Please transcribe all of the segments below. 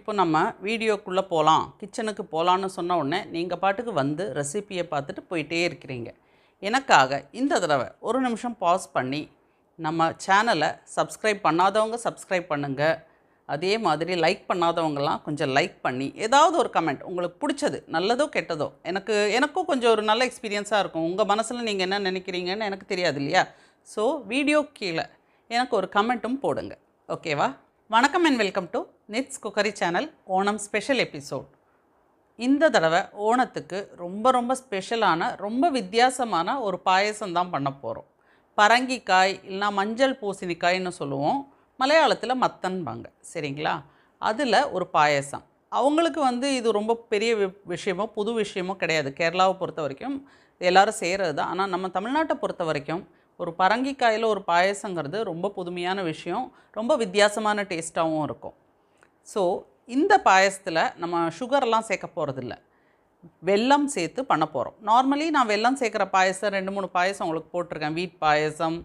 இப்போ நம்ம வீடியோக்குள்ளே போகலாம், கிச்சனுக்கு போகலான்னு சொன்ன உடனே நீங்கள் பாட்டுக்கு வந்து ரெசிப்பியை பார்த்துட்டு போயிட்டே இருக்கிறீங்க. எனக்காக இந்த தடவை ஒரு நிமிஷம் பாஸ் பண்ணி நம்ம சேனலை சப்ஸ்கிரைப் பண்ணாதவங்க சப்ஸ்கிரைப் பண்ணுங்கள். அதே மாதிரி லைக் பண்ணாதவங்கலாம் கொஞ்சம் லைக் பண்ணி ஏதாவது ஒரு கமெண்ட் உங்களுக்கு பிடிச்சது, நல்லதோ கெட்டதோ, எனக்கும் கொஞ்சம் ஒரு நல்ல எக்ஸ்பீரியன்ஸாக இருக்கும். உங்கள் மனசில் நீங்கள் என்ன நினைக்கிறீங்கன்னு எனக்கு தெரியாது இல்லையா? ஸோ வீடியோ கீழே எனக்கு ஒரு கமெண்ட்டும் போடுங்க. ஓகேவா? வணக்கம் and welcome to nits cookery channel Onam special episode. இந்த தடவை ஓணத்துக்கு ரொம்ப ஸ்பெஷலான ரொம்ப வித்தியாசமான ஒரு பாயசம் தான் பண்ண போகிறோம். பரங்கிக்காய் இல்லைனா மஞ்சள் பூசணிக்காய்னு சொல்லுவோம், மலையாளத்தில் மத்தன்பாங்க. சரிங்களா? அதில் ஒரு பாயசம். அவங்களுக்கு இது ரொம்ப பெரிய விஷயமோ புது விஷயமோ கிடையாது. கேரளாவை பொறுத்த வரைக்கும் எல்லோரும் செய்கிறது தான். ஆனால் நம்ம தமிழ்நாட்டை பொறுத்த வரைக்கும் ஒரு பரங்கிக்காயில் ஒரு பாயசங்கிறது ரொம்ப புதுமையான விஷயம், ரொம்ப வித்தியாசமான டேஸ்ட்டாகவும் இருக்கும். ஸோ இந்த பாயசத்தில் நம்ம சுகர்லாம் சேர்க்க போகிறதில்ல, வெல்லம் சேர்த்து பண்ண போகிறோம். நார்மலி நான் வெல்லம் சேர்க்குற பாயசம் 2-3 பாயசம் உங்களுக்கு போட்டிருக்கேன். வீட் பாயசம்,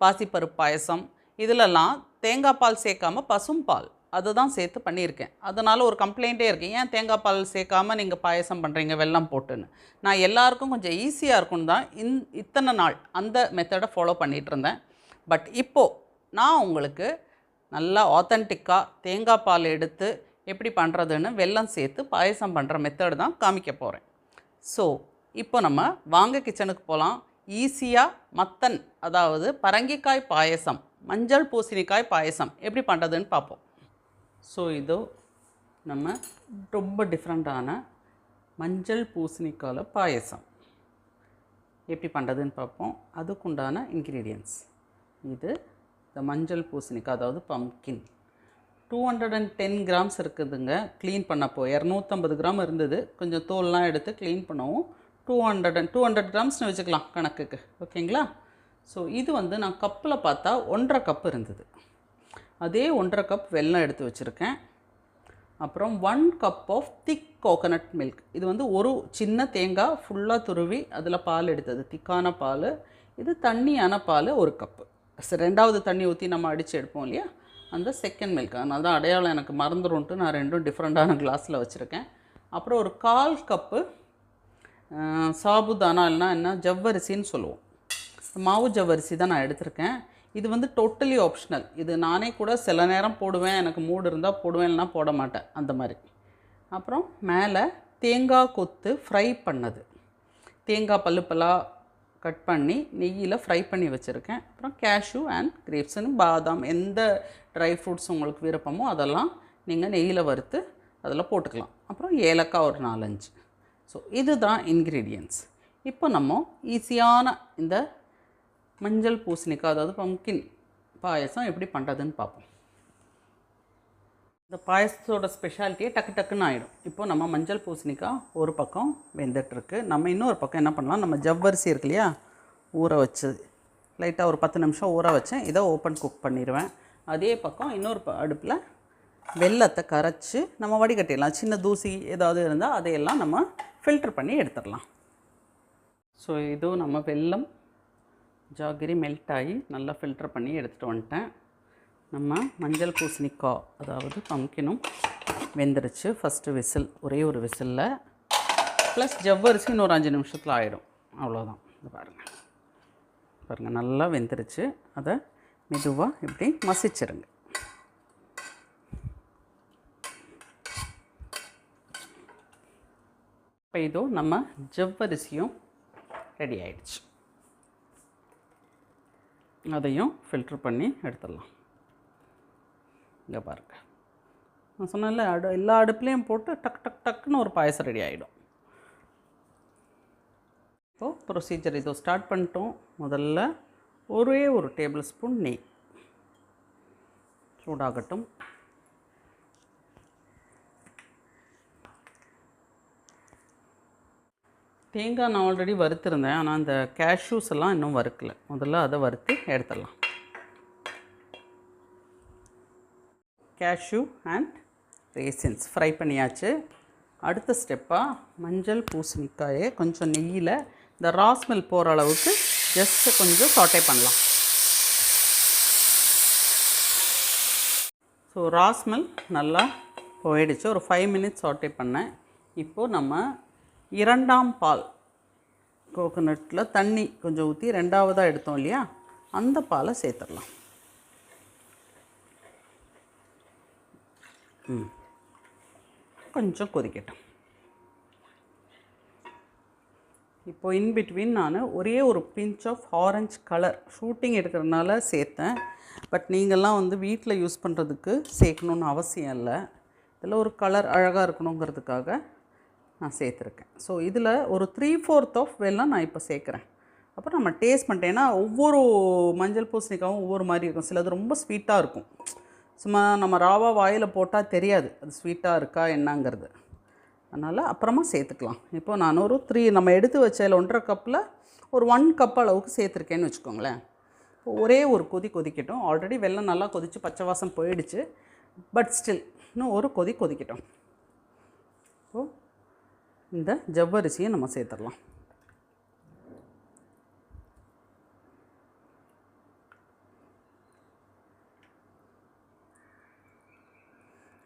பாசிப்பருப்பு பாயசம், இதிலெல்லாம் தேங்காய் பால் சேர்க்காமல் பசும்பால் அதுதான் சேர்த்து பண்ணியிருக்கேன். அதனால் ஒரு கம்ப்ளைண்ட்டே இருக்குது, ஏன் தேங்காய் பால் சேர்க்காமல் நீங்கள் பாயசம் பண்ணுறீங்க வெல்லம் போட்டுன்னு. நான் எல்லாருக்கும் கொஞ்சம் ஈஸியாக இருக்குன்னு தான் இத்தனை நாள் அந்த மெத்தடை ஃபாலோ பண்ணிகிட்டு இருந்தேன். பட் இப்போது நான் உங்களுக்கு நல்லா ஆத்தென்டிக்காக தேங்காய் பால் எடுத்து எப்படி பண்ணுறதுன்னு வெல்லம் சேர்த்து பாயசம் பண்ணுற மெத்தடு தான் காமிக்க போகிறேன். ஸோ இப்போ நம்ம வாங்க கிச்சனுக்கு போகலாம். ஈஸியாக மத்தன், அதாவது பரங்கிக்காய் பாயசம், மஞ்சள் பூசணிக்காய் பாயசம் எப்படி பண்ணுறதுன்னு பார்ப்போம். ஸோ இதோ நம்ம ரொம்ப டிஃப்ரெண்ட்டான மஞ்சள் பூசணிக்காய் பாயசம் எப்படி பண்ணுறதுன்னு பார்ப்போம். அதுக்குண்டான இன்க்ரீடியன்ட்ஸ் இது இந்த மஞ்சள் பூசணிக்காய், அதாவது பம்கின் 210 கிராம்ஸ் இருக்குதுங்க. க்ளீன் பண்ணப்போ 250 கிராம் இருந்தது, கொஞ்சம் தோல்லாம் எடுத்து க்ளீன் பண்ணவும் 200 கிராம்ஸ்னு வச்சுக்கலாம் கணக்குக்கு. ஓகேங்களா? ஸோ இது நான் கப்பில் பார்த்தா 1.5 கப் இருந்தது. அதே 1.5 கப் வெல்லம் எடுத்து வச்சுருக்கேன். அப்புறம் 1 cup of thick coconut milk. இது ஒரு சின்ன தேங்காய் ஃபுல்லாக துருவி அதில் பால் எடுத்தது, திக்கான பால். இது தண்ணியான பால் 1 கப்பு. ரெண்டாவது தண்ணி ஊற்றி நம்ம அடித்து எடுப்போம் இல்லையா, அந்த செகண்ட் மில்க். அதனால தான் அடையாளம் எனக்கு மறந்துடும்ட்டு நான் ரெண்டும் டிஃப்ரெண்ட்டான கிளாஸில் வச்சுருக்கேன். அப்புறம் ஒரு 1/4 கப்பு சாபுதானா, இல்லைனா என்ன ஜவ்வரிசின்னு சொல்லுவோம், மாவு ஜவ்வரிசி தான் நான் எடுத்திருக்கேன். இது டோட்டலி ஆப்ஷனல். இது நானே கூட சில நேரம் போடுவேன், எனக்கு மூடு இருந்தால் போடுவேன், இல்லைனா போட மாட்டேன், அந்த மாதிரி. அப்புறம் மேலே தேங்காய் கொத்து ஃப்ரை பண்ணது, தேங்காய் பல்லுப்பெல்லாம் கட் பண்ணி நெய்யில் ஃப்ரை பண்ணி வச்சுருக்கேன். அப்புறம் கேஷ்யூ அண்ட் கிரேப்ஸ்னு பாதாம், எந்த ட்ரை ஃப்ரூட்ஸ் உங்களுக்கு விருப்பமோ அதெல்லாம் நீங்கள் நெய்யில் வறுத்து அதில் போட்டுக்கலாம். அப்புறம் ஏலக்காய் ஒரு 4-5. ஸோ இதுதான் இன்க்ரீடியன்ட்ஸ். இப்போ நம்ம ஈஸியான இந்த மஞ்சள் பூசணிக்காய், அதாவது பம்கின் பாயசம் எப்படி பண்ணுறதுன்னு பார்ப்போம். இந்த பாயசத்தோட ஸ்பெஷாலிட்டியே டக்குன்னு ஆகிடும். இப்போ நம்ம மஞ்சள் பூசணிக்காய் ஒரு பக்கம் வெந்துட்டுருக்கு. நம்ம இன்னொரு பக்கம் என்ன பண்ணலாம், நம்ம ஜவ்வரிசி இருக்கு இல்லையா, ஊற வச்சு லைட்டாக ஒரு 10 நிமிஷம் ஊற வச்சேன். இதை ஓப்பன் குக் பண்ணிடுவேன். அதே பக்கம் இன்னொரு அடுப்பில் வெல்லத்தை கரைச்சி நம்ம வடிகட்டிடலாம். சின்ன தூசி ஏதாவது இருந்தால் அதையெல்லாம் நம்ம ஃபில்டர் பண்ணி எடுத்துடலாம். ஸோ இதுவும் நம்ம வெல்லம் ஜாகிரி மெல்ட் ஆகி நல்லா ஃபில்டர் பண்ணி எடுத்துகிட்டு வந்துட்டேன். நம்ம மஞ்சள் பூசணிக்காய், அதாவது பம்கினும் வெந்துருச்சு. ஃபஸ்ட்டு விசில், ஒரே ஒரு விசிலில், ப்ளஸ் ஜவ்வரிசி இன்னொரு 5 நிமிஷத்தில் ஆகிடும். அவ்வளோதான். இது பாருங்கள் நல்லா வெந்துருச்சு. அதை மெதுவாக இப்படி மசிச்சிருங்க. இப்போ இதோ நம்ம ஜவ்வரிசியும் ரெடி ஆகிடுச்சு. அதையும் ஃபில்ட்ரு பண்ணி எடுத்துடலாம். இங்கே பாருங்கள், நான் சொன்னேன்ல, எல்லா அடுப்புலேயும் போட்டு டக்குன்னு ஒரு பாயசம் ரெடி ஆகிடும். இப்போது ப்ரொசீஜர் இதோ ஸ்டார்ட் பண்ணிட்டோம். முதல்ல ஒரே ஒரு டேபிள் ஸ்பூன் நெய் சூடாகட்டும். தேங்காய் நான் ஆல்ரெடி வறுத்துருந்தேன், ஆனால் அந்த கேஷ்யூஸ் எல்லாம் இன்னும் வறுக்கலை. முதல்ல அதை வறுத்து எடுத்துடலாம். கேஷ்யூ அண்ட் ரேசின்ஸ் ஃப்ரை பண்ணியாச்சு. அடுத்த ஸ்டெப்பாக மஞ்சள் பூசணிக்காயை கொஞ்சம் நெய்யில் இந்த ரா ஸ்மெல் போகிற அளவுக்கு ஜஸ்ட்டு கொஞ்சம் சாட்டே பண்ணலாம். ஸோ ரா ஸ்மெல் நல்லா போயிடுச்சு. ஒரு 5 மினிட்ஸ் சாட்டே பண்ணேன். இப்போது நம்ம 2ஆம் பால் கோகோனட்டில் தண்ணி கொஞ்சம் ஊற்றி 2ஆவதாக எடுத்தோம் இல்லையா, அந்த பாலை சேர்த்துடலாம். கொஞ்சம் கொதிக்கட்டும். இப்போது இன்பிட்வீன் நான் ஒரே ஒரு pinch of orange colour shooting எடுக்கிறதுனால சேர்த்தேன். பட் நீங்கள்லாம் வந்து வீட்டில் யூஸ் பண்ணுறதுக்கு சேர்க்கணுன்னு அவசியம் இல்லை. இதில் ஒரு கலர் அழகாக இருக்கணுங்கிறதுக்காக நான் சேர்த்துருக்கேன். ஸோ இதில் ஒரு 3/4 ஆஃப் வெல்லம் நான் இப்போ சேர்க்குறேன். அப்புறம் நம்ம டேஸ்ட் பண்ணிட்டேன். ஏன்னா ஒவ்வொரு மஞ்சள் பூசணிக்காவும் ஒவ்வொரு மாதிரி இருக்கும். சிலது ரொம்ப ஸ்வீட்டாக இருக்கும். சும்மா நம்ம ராவாக வாயில் போட்டால் தெரியாது அது ஸ்வீட்டாக இருக்கா என்னங்கிறது. அதனால் அப்புறமா சேர்த்துக்கலாம். இப்போ நான் ஒரு 3 நம்ம எடுத்து வச்சதில் 1.5 கப்பில் ஒரு 1 கப் அளவுக்கு சேர்த்துருக்கேன்னு வச்சுக்கோங்களேன். ஒரே ஒரு கொதிக்கட்டும். ஆல்ரெடி வெல்லம் நல்லா கொதித்து பச்சை வாசம் போயிடுச்சு. பட் ஸ்டில் இன்னும் ஒரு கொதிக்கட்டும். இப்போது இந்த ஜவ்வரிசியை நம்ம சேர்த்துடலாம்.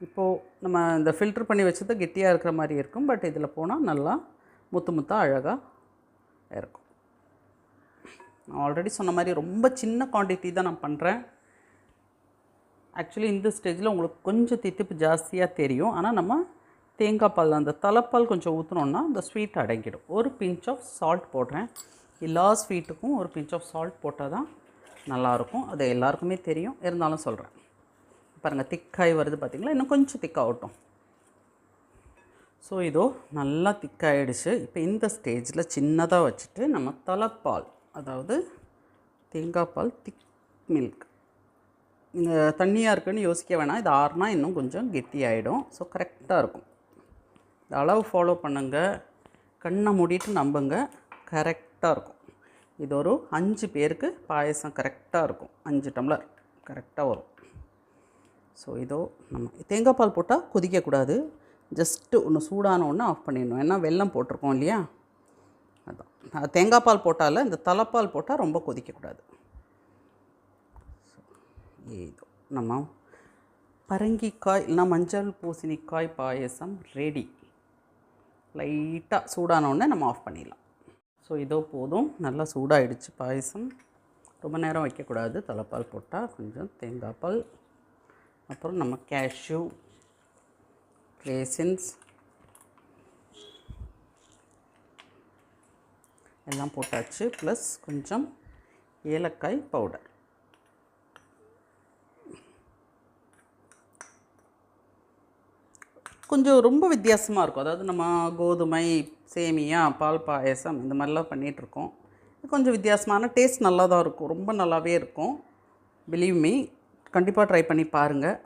இப்போது நம்ம இந்த ஃபில்ட்ரு பண்ணி வச்சது கெட்டியாக இருக்கிற மாதிரி இருக்கும். பட் இதில் போனால் நல்லா முத்தாக அழகாக இருக்கும். நான் ஆல்ரெடி சொன்ன மாதிரி ரொம்ப சின்ன குவான்டிட்டி தான் நான் பண்ணுறேன். ஆக்சுவலி இந்த ஸ்டேஜில் உங்களுக்கு கொஞ்சம் தித்திப்பு ஜாஸ்தியாக தெரியும். ஆனால் நம்ம தேங்காய் பால் அந்த தலைப்பால் கொஞ்சம் ஊற்றினோன்னா அந்த ஸ்வீட் அடங்கிடும். ஒரு பிஞ்ச் ஆஃப் சால்ட் போடுறேன். எல்லா ஸ்வீட்டுக்கும் ஒரு பிஞ்ச் ஆஃப் சால்ட் போட்டால் தான் நல்லாயிருக்கும். அது எல்லாருக்குமே தெரியும், இருந்தாலும் சொல்கிறேன். பாருங்கள் திக்காய் வருது பார்த்திங்களா, இன்னும் கொஞ்சம் திக்காகட்டும். ஸோ இதோ நல்லா திக்காயிடுச்சு. இப்போ இந்த ஸ்டேஜில் சின்னதாக வச்சுட்டு நம்ம தலைப்பால், அதாவது தேங்காய் பால் திக் மில்க், இந்த தண்ணியாக இருக்குதுன்னு யோசிக்க வேணாம். இது ஆறுனா இன்னும் கொஞ்சம் கெட்டியாகிடும். ஸோ கரெக்டாக இருக்கும். இந்த அளவு ஃபாலோ பண்ணுங்கள், கண்ணை மூடிட்டு நம்புங்க, கரெக்டாக இருக்கும். இது ஒரு 5 பேருக்கு பாயசம் கரெக்டாக இருக்கும். 5 டம்ளர் கரெக்டாக வரும். ஸோ இதோ நம்ம தேங்காய் பால் போட்டால் கொதிக்கக்கூடாது. ஜஸ்ட்டு ஒன்று சூடான ஒன்று ஆஃப் பண்ணிடணும். ஏன்னா வெல்லம் போட்டிருக்கோம் இல்லையா, அதான் தேங்காய் பால் போட்டால் இந்த தலைப்பால் போட்டால் ரொம்ப கொதிக்கக்கூடாது. இதோ நம்ம பரங்கிக்காய் இல்லைனா மஞ்சள் பூசணிக்காய் பாயசம் ரெடி. லைட்டாக சூடானோடனே நம்ம ஆஃப் பண்ணிடலாம். ஸோ இதோ போதும், நல்லா சூடாகிடுச்சு பாயசம். ரொம்ப நேரம் வைக்கக்கூடாது. தலைப்பால் போட்டால் கொஞ்சம் தேங்காய் பால், அப்புறம் நம்ம கேஷ்யூ, ரேசின்ஸ் எல்லாம் போட்டாச்சு. ப்ளஸ் கொஞ்சம் ஏலக்காய் பவுடர். கொஞ்சம் ரொம்ப வித்தியாசமாக இருக்கும். அதாவது நம்ம கோதுமை, சேமியா, பால் பாயசம் இந்த மாதிரிலாம் பண்ணிகிட்ருக்கோம். கொஞ்சம் வித்தியாசமான டேஸ்ட் நல்லா தான் இருக்கும். ரொம்ப நல்லாவே இருக்கும். பிலீவ் மீ, கண்டிப்பாக ட்ரை பண்ணி பாருங்கள்.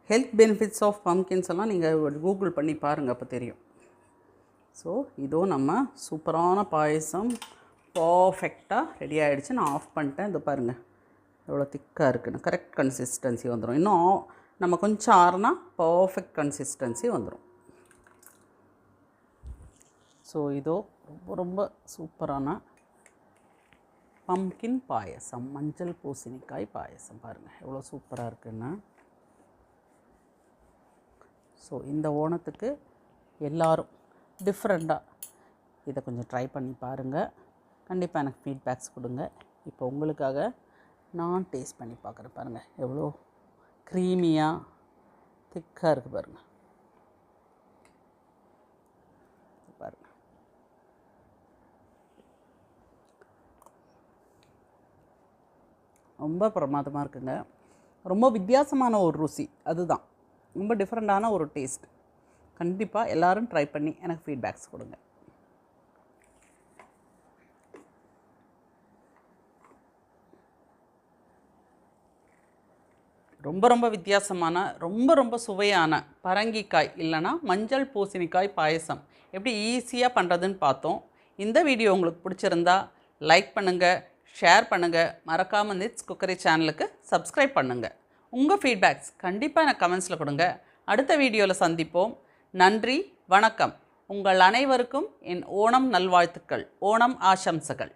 ஹெல்த் பெனிஃபிட்ஸ் ஆஃப் பம்கின்ஸ் எல்லாம் நீங்கள் கூகுள் பண்ணி பாருங்கள், அப்போ தெரியும். ஸோ இதோ நம்ம சூப்பரான பாயசம் பர்ஃபெக்டாக ரெடி ஆகிடுச்சு. நான் ஆஃப் பண்ணிட்டேன். இது பாருங்கள் எவ்வளோ திக்காக இருக்குன்னு. கரெக்ட் கன்சிஸ்டன்சி வந்துடும். இன்னும் நம்ம கொஞ்சம் ஆறுனா பர்ஃபெக்ட் கன்சிஸ்டன்சி வந்துடும். ஸோ இதோ ரொம்ப ரொம்ப சூப்பரான பம்கின் பாயசம், மஞ்சள் பூசணிக்காய் பாயசம். பாருங்கள் எவ்வளோ சூப்பராக இருக்குன்னு. ஸோ இந்த ஓணத்துக்கு எல்லோரும் டிஃப்ரெண்ட்டாக இதை கொஞ்சம் ட்ரை பண்ணி பாருங்கள். கண்டிப்பாக எனக்கு ஃபீட்பேக்ஸ் கொடுங்க. இப்போ உங்களுக்காக நான் டேஸ்ட் பண்ணி பார்க்குறேன். பாருங்கள் எவ்வளோ க்ரீமியாக திக்காக இருக்குது பாருங்கள். பாருங்கள் ரொம்ப பிரமாதமாக இருக்குங்க. ரொம்ப வித்தியாசமான ஒரு ருசி, அதுதான் ரொம்ப டிஃப்ரெண்ட்டான ஒரு டேஸ்ட். கண்டிப்பாக எல்லோரும் ட்ரை பண்ணி எனக்கு ஃபீட்பேக்ஸ் கொடுங்க. ரொம்ப ரொம்ப வித்தியாசமான ரொம்ப ரொம்ப சுவையான பரங்கிக்காய் இல்லைனா மஞ்சள் பூசணிக்காய் பாயசம் எப்படி ஈஸியாக பண்ணுறதுன்னு பார்த்தோம். இந்த வீடியோ உங்களுக்கு பிடிச்சிருந்தா லைக் பண்ணுங்கள், ஷேர் பண்ணுங்கள், மறக்காமல் நிட்ஸ் குக்கரி சேனலுக்கு சப்ஸ்கிரைப் பண்ணுங்கள். உங்கள் ஃபீட்பேக்ஸ் கண்டிப்பாக எனக்கு கமெண்ட்ஸில் கொடுங்க. அடுத்த வீடியோவில் சந்திப்போம். நன்றி, வணக்கம். உங்கள் அனைவருக்கும் என் ஓணம் நல்வாழ்த்துக்கள், ஓணம் ஆசம்சைகள்.